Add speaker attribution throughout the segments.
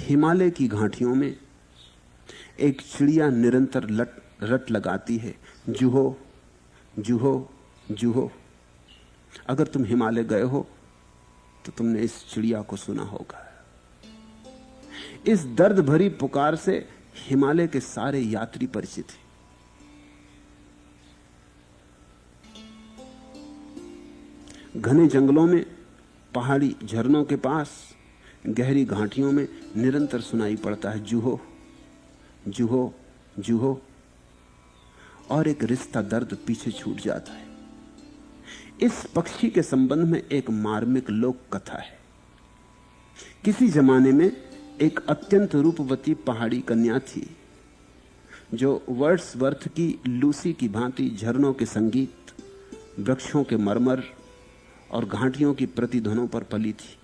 Speaker 1: हिमालय की घाटियों में एक चिड़िया निरंतर रट लगाती है, जूहो जूहो जूहो। अगर तुम हिमालय गए हो तो तुमने इस चिड़िया को सुना होगा। इस दर्द भरी पुकार से हिमालय के सारे यात्री परिचित हैं। घने जंगलों में, पहाड़ी झरनों के पास, गहरी घाटियों में निरंतर सुनाई पड़ता है जूहो जूहो जूहो। और एक रिश्ता दर्द पीछे छूट जाता है। इस पक्षी के संबंध में एक मार्मिक लोक कथा है। किसी जमाने में एक अत्यंत रूपवती पहाड़ी कन्या थी जो वर्ड्सवर्थ की लूसी की भांति झरनों के संगीत, वृक्षों के मरमर और घाटियों की प्रतिध्वनों पर पली थी।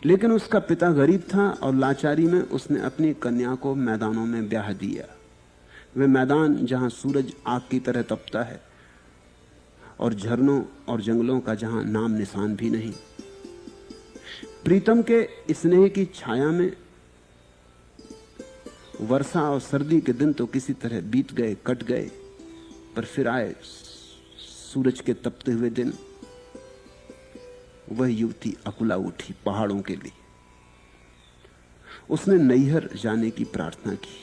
Speaker 1: लेकिन उसका पिता गरीब था और लाचारी में उसने अपनी कन्या को मैदानों में ब्याह दिया। वे मैदान जहां सूरज आग की तरह तपता है और झरनों और जंगलों का जहां नाम निशान भी नहीं। प्रीतम के स्नेह की छाया में वर्षा और सर्दी के दिन तो किसी तरह बीत गए, कट गए, पर फिर आए सूरज के तपते हुए दिन। वह युवती अकुला उठी पहाड़ों के लिए। उसने नैहर जाने की प्रार्थना की।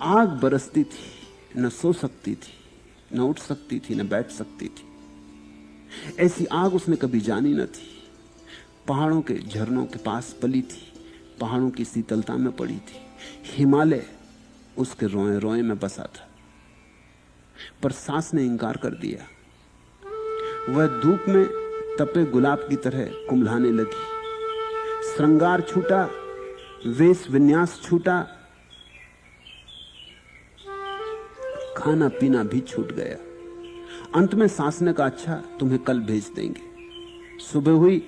Speaker 1: आग बरसती थी, न सो सकती थी, न उठ सकती थी, न बैठ सकती थी। ऐसी आग उसने कभी जानी न थी। पहाड़ों के झरनों के पास पली थी, पहाड़ों की शीतलता में पड़ी थी। हिमालय उसके रोए रोए में बसा था, पर सांस ने इंकार कर दिया। वह धूप में तपे गुलाब की तरह कुम्हलाने लगी। श्रृंगार छूटा, वेश विन्यास छूटा, खाना पीना भी छूट गया। अंत में सांस ने कहा, अच्छा तुम्हें कल भेज देंगे। सुबह हुई,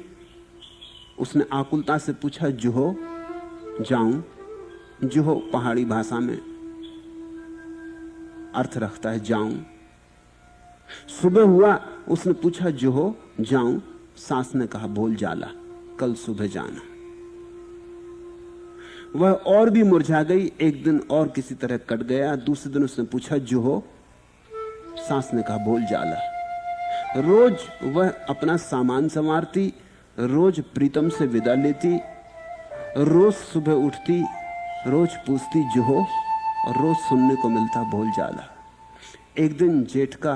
Speaker 1: उसने आकुलता से पूछा, जुहो जाऊं? जुहो पहाड़ी भाषा में अर्थ रखता है जाऊं। सुबह हुआ, उसने पूछा, जुहो जाऊं? सांस ने कहा, बोल जाला, कल सुबह जाना। वह और भी मुरझा गई। एक दिन और किसी तरह कट गया। दूसरे दिन उसने पूछा, जुहो? सांस ने कहा, बोल जाला। रोज वह अपना सामान संवारती, रोज प्रीतम से विदा लेती, रोज सुबह उठती, रोज पूछती जुहो, और रोज सुनने को मिलता बोल जाला। एक दिन जेठ का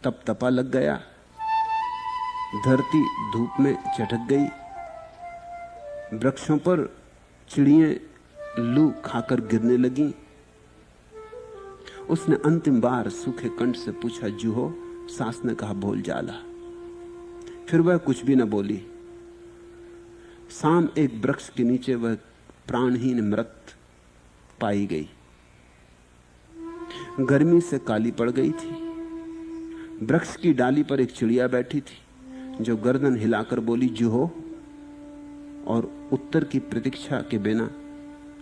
Speaker 1: तपतपा लग गया। धरती धूप में चटक गई। वृक्षों पर चिड़ियां लू खाकर गिरने लगी। उसने अंतिम बार सूखे कंठ से पूछा, जुहो? सांस ने कहा, बोल जाला। फिर वह कुछ भी न बोली। शाम एक वृक्ष के नीचे वह प्राणहीन मृत पाई गई। गर्मी से काली पड़ गई थी। वृक्ष की डाली पर एक चिड़िया बैठी थी जो गर्दन हिलाकर बोली, जुहो, और उत्तर की प्रतीक्षा के बिना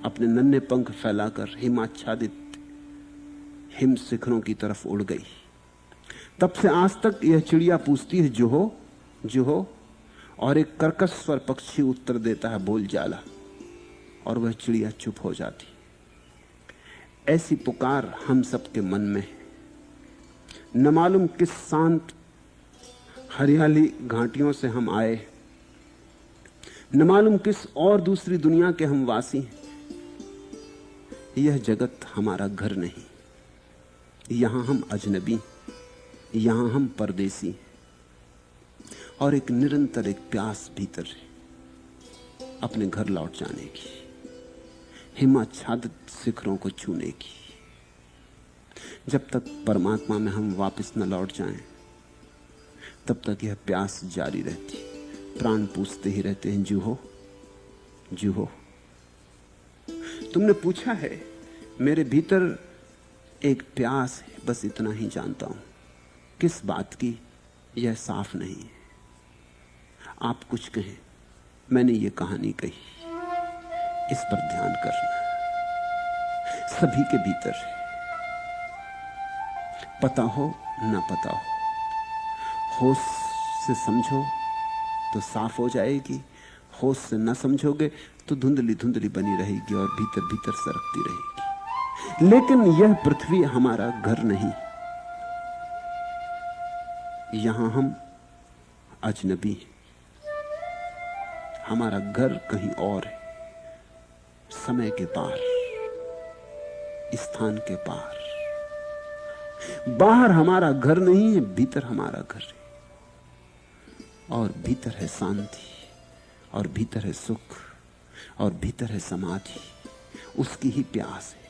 Speaker 1: अपने नन्हे पंख फैलाकर हिमाच्छादित हिम शिखरों की तरफ उड़ गई। तब से आज तक यह चिड़िया पूछती है, जुहो जुहो, और एक कर्कश स्वर पक्षी उत्तर देता है, बोल जाला, और वह चिड़िया चुप हो जाती। ऐसी पुकार हम सबके मन में है। न मालूम किस शांत हरियाली घाटियों से हम आए, न मालूम किस और दूसरी दुनिया के हम वासी हैं। यह जगत हमारा घर नहीं। यहां हम अजनबी, यहां हम परदेसी, और एक निरंतर एक प्यास भीतर है अपने घर लौट जाने की, हिमाच्छादित शिखरों को छूने की। जब तक परमात्मा में हम वापस न लौट जाएं, तब तक यह प्यास जारी रहती। प्राण पूछते ही रहते हैं, जुहो जुहो। तुमने पूछा है, मेरे भीतर एक प्यास है, बस इतना ही जानता हूं। किस बात की यह साफ नहीं है। आप कुछ कहें, मैंने ये कहानी कही, इस पर ध्यान करना। सभी के भीतर है, पता हो ना पता हो, होश से समझो तो साफ हो जाएगी, होश से न समझोगे तो धुंधली धुंधली बनी रहेगी और भीतर भीतर सरकती रहेगी। लेकिन यह पृथ्वी हमारा घर नहीं, यहां हम अजनबी हैं। हमारा घर कहीं और है, समय के पार, स्थान के पार। बाहर हमारा घर नहीं है, भीतर हमारा घर है। और भीतर है शांति, और भीतर है सुख, और भीतर है समाधि। उसकी ही प्यास है।